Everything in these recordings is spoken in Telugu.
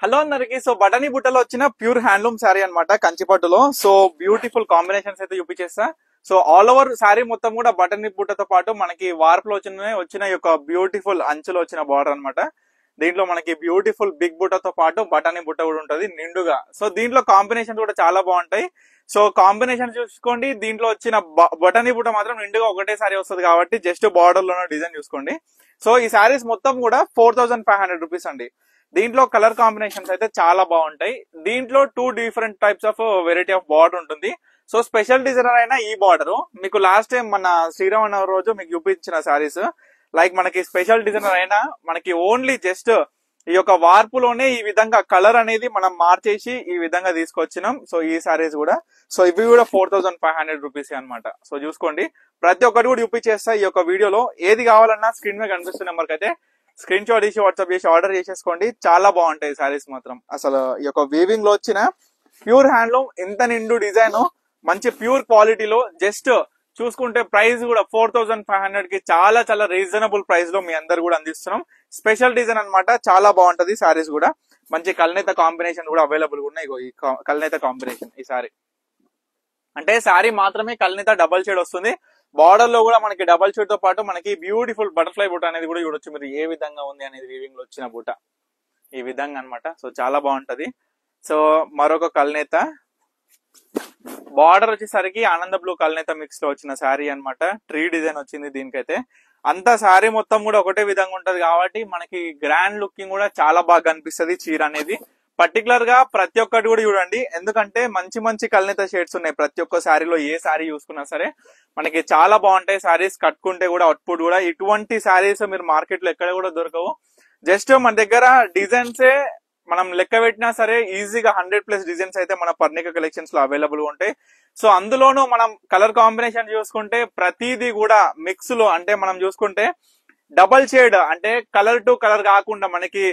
హలో అందరికి. సో బటనీ బుట్టలో వచ్చిన ప్యూర్ హ్యాండ్లూమ్ శారీ అన్నమాట కంచిపట్టులో. సో బ్యూటిఫుల్ కాంబినేషన్స్ అయితే చూపించేస్తా. సో ఆల్ ఓవర్ శారీ మొత్తం కూడా బటనీ బుట్టతో పాటు మనకి వార్పులో వచ్చిన ఈ యొక్క బ్యూటిఫుల్ అంచులో వచ్చిన బార్డర్ అన్నమాట. దీంట్లో మనకి బ్యూటిఫుల్ బిగ్ బుట్టతో పాటు బటనీ బుట్ట కూడా ఉంటది నిండుగా. సో దీంట్లో కాంబినేషన్ కూడా చాలా బాగుంటాయి. సో కాంబినేషన్ చూసుకోండి. దీంట్లో వచ్చిన బటనీ బుట్ట మాత్రం నిండుగా ఒకటేసారి వస్తుంది కాబట్టి జస్ట్ బార్డర్ లోనే డిజైన్ చూసుకోండి. సో ఈ శారీస్ మొత్తం కూడా 4500 రూపీస్ అండి. దీంట్లో కలర్ కాంబినేషన్స్ అయితే చాలా బాగుంటాయి. దీంట్లో 2 different types of variety of border ఉంటుంది. సో స్పెషల్ డిజైనర్ అయినా ఈ బార్డర్ మీకు లాస్ట్ టైం మన శ్రీరామనవమి రోజు మీకు చూపించిన శారీస్ లైక్ మనకి స్పెషల్ డిజైనర్ అయినా మనకి ఓన్లీ జస్ట్ ఈ యొక్క వార్పులోనే ఈ విధంగా కలర్ అనేది మనం మార్చేసి ఈ విధంగా తీసుకొచ్చినాం. సో ఈ శారీస్ కూడా సో ఇవి కూడా 4500 రూపీస్ అనమాట. సో చూసుకోండి, ప్రతి ఒక్కటి కూడా చూపించేస్తా ఈ యొక్క వీడియోలో. ఏది కావాలన్నా స్క్రీన్ మీద కనిపిస్తున్న నెంబర్కి అయితే స్క్రీన్ షాట్ తీసి వాట్సాప్ చేసి ఆర్డర్ చేసేసుకోండి. చాలా బాగుంటాయి శారీస్ మాత్రం. అసలు ఈ యొక్క వీవింగ్ లో వచ్చిన ప్యూర్ హ్యాండ్లూమ్ ఎంత నిండు డిజైన్ మంచి ప్యూర్ క్వాలిటీలో జస్ట్ చూసుకుంటే ప్రైస్ కూడా 4500 కి చాలా చాలా రీజనబుల్ ప్రైస్ లో మీ అందరు కూడా అందిస్తున్నాం. స్పెషల్ డిజైన్ అన్నమాట, చాలా బాగుంటది. శారీస్ కూడా మంచి కల్నేత కాంబినేషన్ కూడా అవైలబుల్ ఉన్నాయి. ఈ కల్నేత కాంబినేషన్ ఈ శారీ అంటే శారీ మాత్రమే కల్నేత డబల్ షేడ్ వస్తుంది. బార్డర్ లో కూడా మనకి డబల్ షేడ్ తో పాటు మనకి బ్యూటిఫుల్ బటర్ఫ్లై బుట్ట అనేది కూడా చూడొచ్చు మీరు ఏ విధంగా ఉంది అనేది. వీవింగ్ లో వచ్చిన బుట్ట ఈ విధంగా అన్నమాట. సో చాలా బాగుంటది. సో మరొక కల్నేత బార్డర్ వచ్చేసరికి ఆనంద బ్లూ కల్నేత మిక్స్ లో వచ్చిన శారీ అన్నమాట. ట్రీ డిజైన్ వచ్చింది దీనికైతే. అంతా శారీ మొత్తం కూడా ఒకటే విధంగా ఉంటది కాబట్టి మనకి గ్రాండ్ లుకింగ్ కూడా చాలా బాగా కనిపిస్తుంది చీర అనేది. పర్టికులర్ గా ప్రతి ఒక్కటి కూడా చూడండి, ఎందుకంటే మంచి మంచి కల్నేత షేడ్స్ ఉన్నాయి ప్రతి ఒక్క శారీలో. ఏ శారీ చూసుకున్నా సరే మనకి చాలా బాగుంటాయి శారీస్. కట్టుకుంటే కూడా అవుట్పుట్ కూడా ఇటువంటి శారీస్ మీరు మార్కెట్ లో ఎక్కడ కూడా దొరకవు. జస్ట్ మన దగ్గర డిజైన్సే మనం లెక్క పెట్టినా సరే ఈజీగా 100+ డిజైన్స్ అయితే మన పర్ణిక కలెక్షన్స్ లో అవైలబుల్ ఉంటాయి. సో అందులోనూ మనం కలర్ కాంబినేషన్ చూసుకుంటే ప్రతిదీ కూడా మిక్స్ లో అంటే మనం చూసుకుంటే డబల్ షేడ్ అంటే కలర్ టు కలర్ కాకుండా మనకి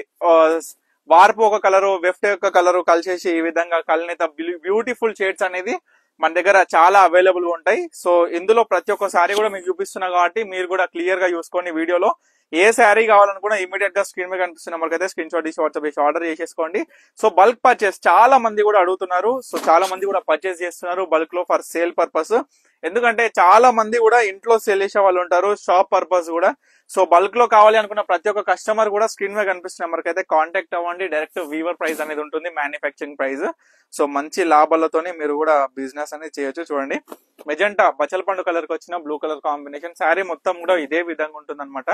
వార్పు ఒక కలరు వెఫ్ట్ యొక్క కలరు కలిసేసి ఈ విధంగా కల్నేత బ్యూటిఫుల్ షేడ్స్ అనేది మన దగ్గర చాలా అవైలబుల్ ఉంటాయి. సో ఇందులో ప్రతి ఒక్క శారీ కూడా మీకు చూపిస్తున్నా కాబట్టి మీరు కూడా క్లియర్ గా చూసుకోండి వీడియోలో. ఏ శారీ కావాలనుకున్నా ఇమీడియట్ గా స్క్రీన్ మీద కనిపిస్తున్న నెంబర్కి అయితే స్క్రీన్ షాట్ తీసి వాట్సాప్ చేసి ఆర్డర్ చేసేసుకోండి. సో బల్క్ పర్చేస్ చాలా మంది కూడా అడుగుతున్నారు. సో చాలా మంది కూడా పర్చేస్ చేస్తున్నారు బల్క్ లో ఫర్ సేల్ పర్పస్. ఎందుకంటే చాలా మంది కూడా ఇంట్లో సేల్ చేసే వాళ్ళు ఉంటారు, షాప్ పర్పస్ కూడా. సో బల్క్ లో కావాలి అనుకున్న ప్రతి ఒక్క కస్టమర్ కూడా స్క్రీన్ మీద కనిపిస్తున్న నెంబర్కి అయితే కాంటాక్ట్ అవ్వండి. డైరెక్ట్ వీవర్ ప్రైస్ అనేది ఉంటుంది, మ్యానుఫ్యాక్చరింగ్ ప్రైస్. సో మంచి లాభాలతోనే మీరు కూడా బిజినెస్ అనేది చేయొచ్చు. చూడండి, మెజెంటా బచ్చల పండు కలర్ కి వచ్చిన బ్లూ కలర్ కాంబినేషన్ శారీ మొత్తం కూడా ఇదే విధంగా ఉంటుంది అనమాట.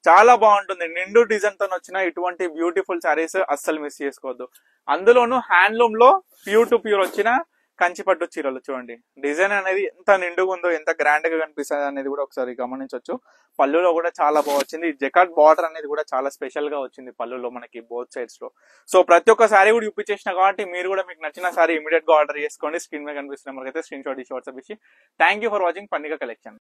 చాలా బాగుంటుంది. నిండు డిజైన్ తో వచ్చిన ఇటువంటి బ్యూటిఫుల్ శారీస్ అస్సలు మిస్ చేసుకోవద్దు. అందులోనూ హ్యాండ్లూమ్ లో ప్యూర్ టు ప్యూర్ వచ్చిన కంచిపట్టు చీరలు చూడండి. డిజైన్ అనేది ఎంత నిండుగా ఉందో, ఎంత గ్రాండ్ గా కనిపిస్తుంది అనేది కూడా ఒకసారి గమనించవచ్చు. పళ్ళులో కూడా చాలా బాగా వచ్చింది. జకాట్ బార్డర్ అనేది కూడా చాలా స్పెషల్ గా వచ్చింది పళ్ళులో మనకి బోత్ సైడ్స్ లో. సో ప్రతి ఒక్క శారీ కూడా చూపించేసిన కాబట్టి మీరు కూడా మీకు నచ్చిన శారీ ఇమీడియట్ గా ఆర్డర్ చేసుకోండి. స్క్రీన్ మీద కనిపిస్తున్న మనకైతే స్క్రీన్ షాట్ తీసి వాట్సాప్ ఇచ్చి. Thank you for watching Parnika collection.